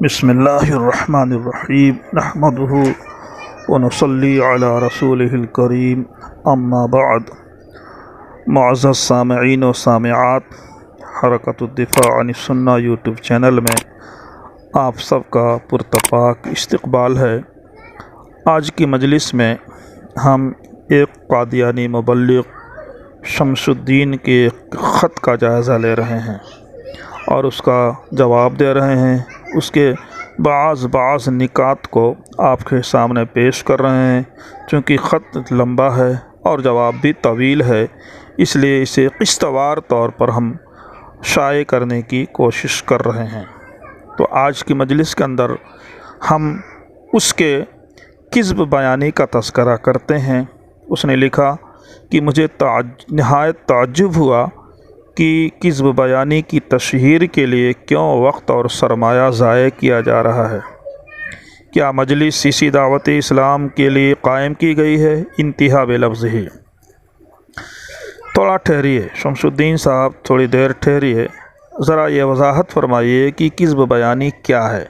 بسم اللہ الرحمن الرحیم نحمدہ ونصلی علی رسولہ الکریم اما بعد۔ معزز سامعین و سامعات، حرکت الدفاع عن السنہ یوٹیوب چینل میں آپ سب کا پرتپاک استقبال ہے۔ آج کی مجلس میں ہم ایک قادیانی مبلغ شمس الدین کے خط کا جائزہ لے رہے ہیں اور اس کا جواب دے رہے ہیں۔ اس کے بعض نکات کو آپ کے سامنے پیش کر رہے ہیں۔ چونکہ خط لمبا ہے اور جواب بھی طویل ہے، اس لیے اسے قسط وار طور پر ہم شائع کرنے کی کوشش کر رہے ہیں۔ تو آج کی مجلس کے اندر ہم اس کے کذب بیانی کا تذکرہ کرتے ہیں۔ اس نے لکھا کہ مجھے نہایت تعجب ہوا کہ کذب بیانی کی تشہیر کے لیے کیوں وقت اور سرمایہ ضائع کیا جا رہا ہے۔ کیا مجلس اسی دعوت اسلام کے لیے قائم کی گئی ہے؟ انتہا بلفظ ہی۔ تھوڑا ٹھہریے شمس الدین صاحب، تھوڑی دیر ٹھہریے، ذرا یہ وضاحت فرمائیے کہ کذب بیانی کیا ہے۔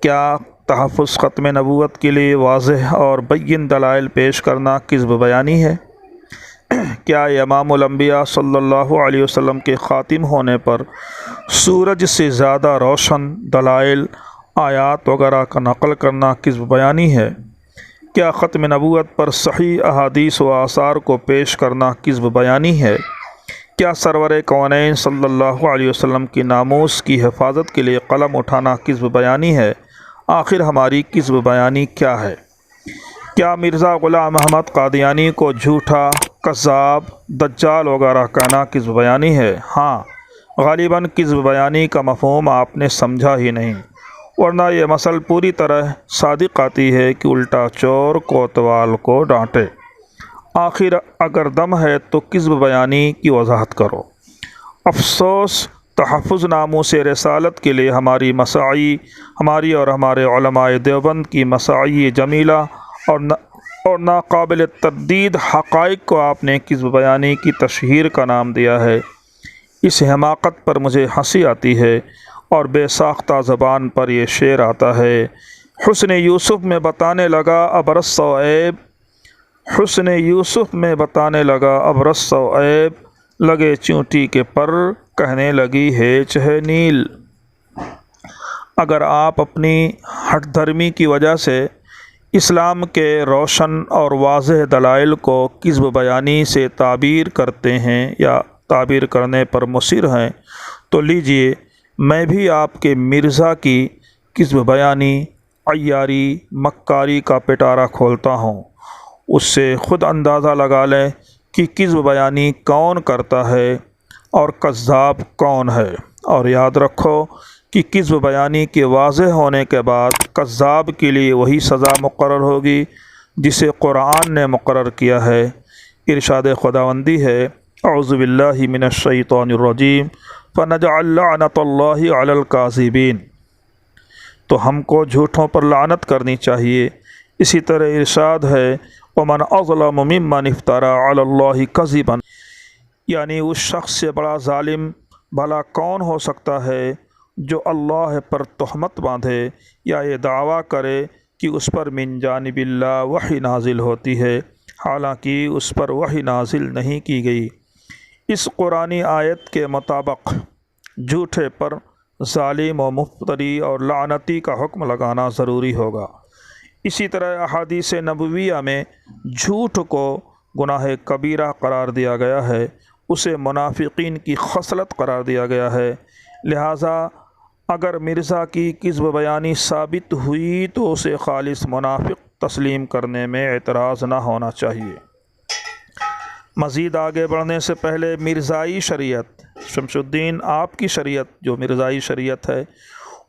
کیا تحفظ ختم نبوت کے لیے واضح اور بین دلائل پیش کرنا کذب بیانی ہے؟ کیا امام الانبیاء صلی اللہ علیہ وسلم کے خاتم ہونے پر سورج سے زیادہ روشن دلائل، آیات وغیرہ کا نقل کرنا کذب بیانی ہے؟ کیا ختم نبوت پر صحیح احادیث و آثار کو پیش کرنا کذب بیانی ہے؟ کیا سرور کونین صلی اللہ علیہ وسلم کی ناموس کی حفاظت کے لیے قلم اٹھانا کذب بیانی ہے؟ آخر ہماری کذب بیانی کیا ہے؟ کیا مرزا غلام احمد قادیانی کو جھوٹا، کذاب، دجال وغیرہ کہنا کذب بیانی ہے؟ ہاں، غالباً کذب بیانی کا مفہوم آپ نے سمجھا ہی نہیں، ورنہ یہ مثل پوری طرح صادق آتی ہے کہ الٹا چور کوتوال کو ڈانٹے۔ آخر اگر دم ہے تو کذب بیانی کی وضاحت کرو۔ افسوس، تحفظ ناموس رسالت کے لیے ہماری اور ہمارے علماء دیوبند کی مساعی جمیلہ اور ناقابل تردید حقائق کو آپ نے کذب بیانی کی تشہیر کا نام دیا ہے۔ اس حماقت پر مجھے ہنسی آتی ہے اور بے ساختہ زبان پر یہ شعر آتا ہے: حسن یوسف میں بتانے لگا اب رس و عیب، حسن یوسف میں بتانے لگا اب رس و عیب، لگے چونٹی کے پر کہنے لگی ہیچ ہے نیل۔ اگر آپ اپنی ہٹ دھرمی کی وجہ سے اسلام کے روشن اور واضح دلائل کو کذب بیانی سے تعبیر کرتے ہیں یا تعبیر کرنے پر مصر ہیں تو لیجئے میں بھی آپ کے مرزا کی کذب بیانی، عیاری، مکاری کا پٹارا کھولتا ہوں۔ اس سے خود اندازہ لگا لیں کہ کذب بیانی کون کرتا ہے اور کذاب کون ہے، اور یاد رکھو کہ کذب بیانی کے واضح ہونے کے بعد کذاب کے لیے وہی سزا مقرر ہوگی جسے قرآن نے مقرر کیا ہے۔ ارشاد خداوندی ہے: اعوذ باللہ من الشیطان الرجیم فنجعل لعنۃ اللہ علی الکاذبین۔ تو ہم کو جھوٹوں پر لعنت کرنی چاہیے۔ اسی طرح ارشاد ہے: ومن اظلم ممن افترى علی اللہ کذبا، یعنی اس شخص سے بڑا ظالم بھلا کون ہو سکتا ہے جو اللہ پر تہمت باندھے یا یہ دعویٰ کرے کہ اس پر من جانب اللہ وحی نازل ہوتی ہے، حالانکہ اس پر وحی نازل نہیں کی گئی۔ اس قرآنی آیت کے مطابق جھوٹے پر ظالم و مفتری اور لعنتی کا حکم لگانا ضروری ہوگا۔ اسی طرح احادیث نبویہ میں جھوٹ کو گناہ کبیرہ قرار دیا گیا ہے، اسے منافقین کی خصلت قرار دیا گیا ہے۔ لہٰذا اگر مرزا کی کذب بیانی ثابت ہوئی تو اسے خالص منافق تسلیم کرنے میں اعتراض نہ ہونا چاہیے۔ مزید آگے بڑھنے سے پہلے مرزائی شریعت، شمس الدین آپ کی شریعت جو مرزائی شریعت ہے،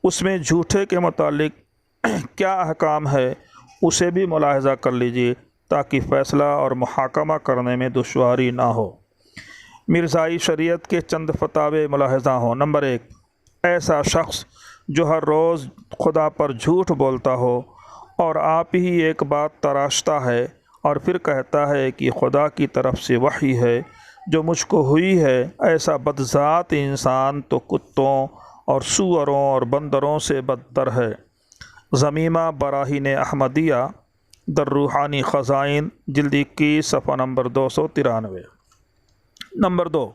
اس میں جھوٹے کے متعلق کیا احکام ہے اسے بھی ملاحظہ کر لیجیے تاکہ فیصلہ اور محاکمہ کرنے میں دشواری نہ ہو۔ مرزائی شریعت کے چند فتاوے ملاحظہ ہوں۔ نمبر 1، ایسا شخص جو ہر روز خدا پر جھوٹ بولتا ہو اور آپ ہی ایک بات تراشتا ہے اور پھر کہتا ہے کہ خدا کی طرف سے وحی ہے جو مجھ کو ہوئی ہے، ایسا بدذات انسان تو کتوں اور سوروں اور بندروں سے بدتر ہے۔ ضمیمہ براہین احمدیہ در روحانی خزائن جلد 21 صفحہ نمبر 293۔ نمبر 2،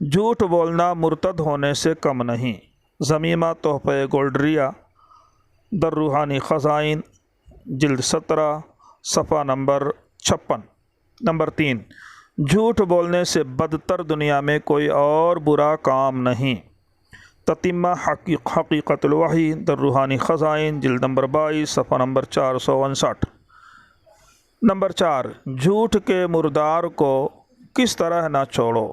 جھوٹ بولنا مرتد ہونے سے کم نہیں۔ ضمیمہ تحفہ گولڈریا در روحانی خزائن جلد 17 صفحہ نمبر 56۔ نمبر 3، جھوٹ بولنے سے بدتر دنیا میں کوئی اور برا کام نہیں۔ تتمہ حقیقت الوحی در روحانی خزائن جلد نمبر 22 صفحہ نمبر 459۔ نمبر 4، جھوٹ کے مردار کو کس طرح نہ چھوڑو،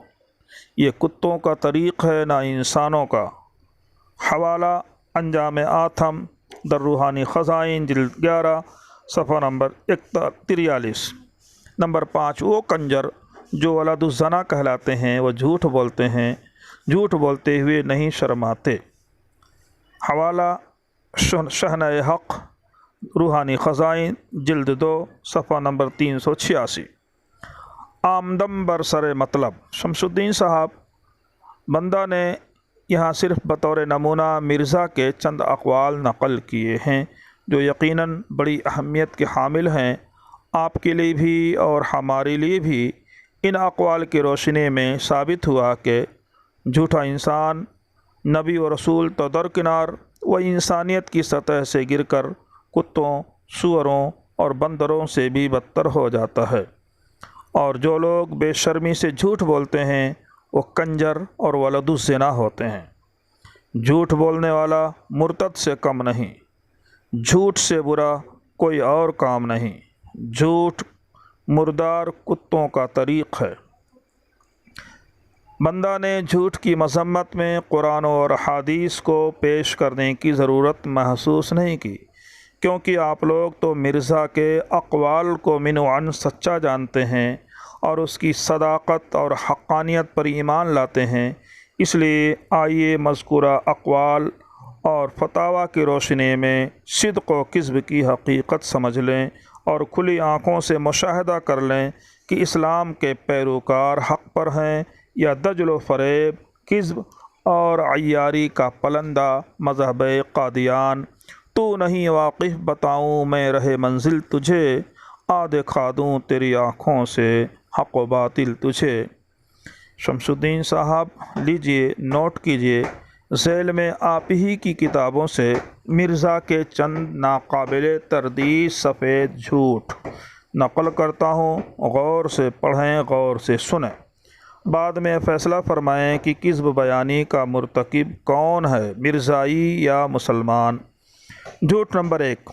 یہ کتوں کا طریق ہے نہ انسانوں کا۔ حوالہ انجام آتھم در روحانی خزائن جلد 11 صفحہ نمبر 43۔ نمبر 5، وہ کنجر جو ولد الزنا کہلاتے ہیں وہ جھوٹ بولتے ہیں، جھوٹ بولتے ہوئے نہیں شرماتے۔ حوالہ شہنہ حق روحانی خزائن جلد 2 صفحہ نمبر 386۔ آمدم برسر مطلب۔ شمس الدین صاحب بندہ نے یہاں صرف بطور نمونہ مرزا کے چند اقوال نقل کیے ہیں جو یقیناً بڑی اہمیت کے حامل ہیں۔ آپ کے لیے بھی اور ہمارے لیے بھی ان اقوال کی روشنی میں ثابت ہوا کہ جھوٹا انسان نبی و رسول تو درکنار، وہ انسانیت کی سطح سے گر کر کتوں، سوروں اور بندروں سے بھی بدتر ہو جاتا ہے، اور جو لوگ بے شرمی سے جھوٹ بولتے ہیں وہ کنجر اور ولد الزنا ہوتے ہیں۔ جھوٹ بولنے والا مرتد سے کم نہیں، جھوٹ سے برا کوئی اور کام نہیں۔ جھوٹ مردار کتوں کا طریق ہے۔ بندہ نے جھوٹ کی مذمت میں قرآن اور حدیث کو پیش کرنے کی ضرورت محسوس نہیں کی، کیونکہ آپ لوگ تو مرزا کے اقوال کو من و عن سچا جانتے ہیں اور اس کی صداقت اور حقانیت پر ایمان لاتے ہیں۔ اس لیے آئیے مذکورہ اقوال اور فتاویٰ کی روشنی میں صدق و کذب کی حقیقت سمجھ لیں اور کھلی آنکھوں سے مشاہدہ کر لیں کہ اسلام کے پیروکار حق پر ہیں یا دجل و فریب، کذب اور عیاری کا پلندہ مذہب قادیان۔ تو نہیں واقف بتاؤں میں رہے منزل تجھے، آ دکھا دوں تیری آنکھوں سے حق و باطل تجھے۔ شمس الدین صاحب لیجئے نوٹ کیجئے، ذیل میں آپ ہی کی کتابوں سے مرزا کے چند ناقابل تردید سفید جھوٹ نقل کرتا ہوں، غور سے پڑھیں، غور سے سنیں، بعد میں فیصلہ فرمائیں کہ کذب بیانی کا مرتکب کون ہے، مرزائی یا مسلمان۔ جھوٹ نمبر 1،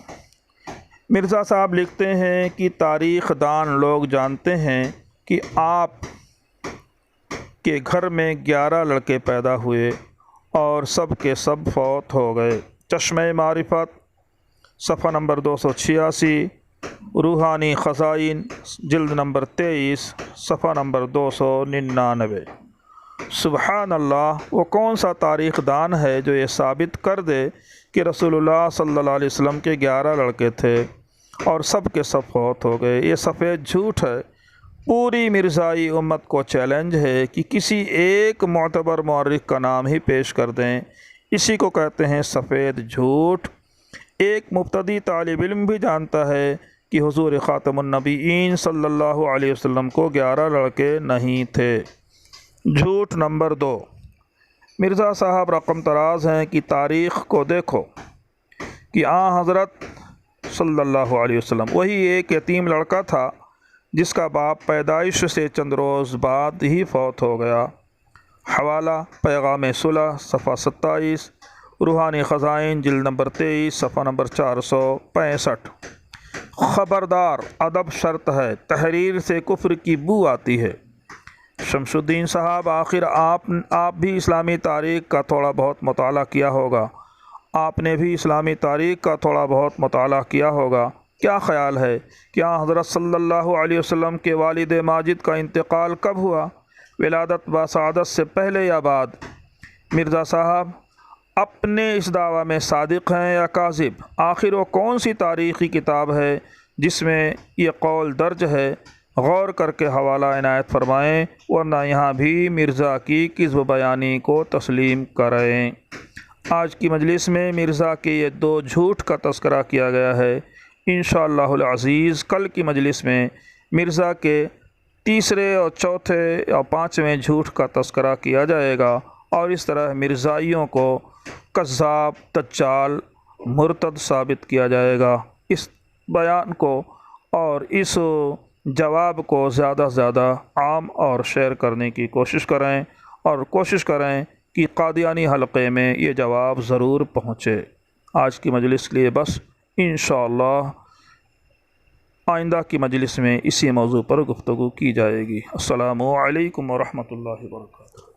مرزا صاحب لکھتے ہیں کہ تاریخ دان لوگ جانتے ہیں کہ آپ کے گھر میں 11 لڑکے پیدا ہوئے اور سب کے سب فوت ہو گئے۔ چشمہ معرفت صفحہ نمبر 286، روحانی خزائن جلد نمبر 23 صفحہ نمبر 299۔ سبحان اللہ، وہ کون سا تاریخ دان ہے جو یہ ثابت کر دے کہ رسول اللہ صلی اللہ علیہ وسلم کے 11 لڑکے تھے اور سب کے سب فوت ہو گئے؟ یہ سفید جھوٹ ہے۔ پوری مرزائی امت کو چیلنج ہے کہ کسی ایک معتبر مورخ کا نام ہی پیش کر دیں، اسی کو کہتے ہیں سفید جھوٹ۔ ایک مبتدی طالب علم بھی جانتا ہے کہ حضور خاتم النبیین صلی اللہ علیہ وسلم کو 11 لڑکے نہیں تھے۔ جھوٹ نمبر 2، مرزا صاحب رقم طراز ہیں کہ تاریخ کو دیکھو کہ حضرت صلی اللہ علیہ وسلم وہی ایک یتیم لڑکا تھا جس کا باپ پیدائش سے چند روز بعد ہی فوت ہو گیا۔ حوالہ پیغام صلح صفحہ 27، روحانی خزائن جلد نمبر 23 صفحہ نمبر 465۔ خبردار، ادب شرط ہے، تحریر سے کفر کی بو آتی ہے۔ شمس الدین صاحب آخر آپ بھی اسلامی تاریخ کا تھوڑا بہت مطالعہ کیا ہوگا، آپ نے بھی اسلامی تاریخ کا تھوڑا بہت مطالعہ کیا ہوگا۔ کیا خیال ہے کہ حضرت صلی اللہ علیہ وسلم کے والد ماجد کا انتقال کب ہوا؟ ولادت بسعادت سے پہلے یا بعد؟ مرزا صاحب اپنے اس دعویٰ میں صادق ہیں یا کاذب؟ آخر وہ کون سی تاریخی کتاب ہے جس میں یہ قول درج ہے؟ غور کر کے حوالہ عنایت فرمائیں، ورنہ یہاں بھی مرزا کی کذب بیانی کو تسلیم کریں۔ آج کی مجلس میں مرزا کے یہ 2 جھوٹ کا تذکرہ کیا گیا ہے۔ انشاءاللہ العزیز کل کی مجلس میں مرزا کے تیسرے اور چوتھے اور 5ویں جھوٹ کا تذکرہ کیا جائے گا، اور اس طرح مرزائیوں کو کذاب، دجال، مرتد ثابت کیا جائے گا۔ اس بیان کو اور اس جواب کو زیادہ سے زیادہ عام اور شیئر کرنے کی کوشش کریں، اور کوشش کریں کہ قادیانی حلقے میں یہ جواب ضرور پہنچے۔ آج کی مجلس کے لیے بس، انشاءاللہ آئندہ کی مجلس میں اسی موضوع پر گفتگو کی جائے گی۔ السلام علیکم ورحمۃ اللہ وبرکاتہ۔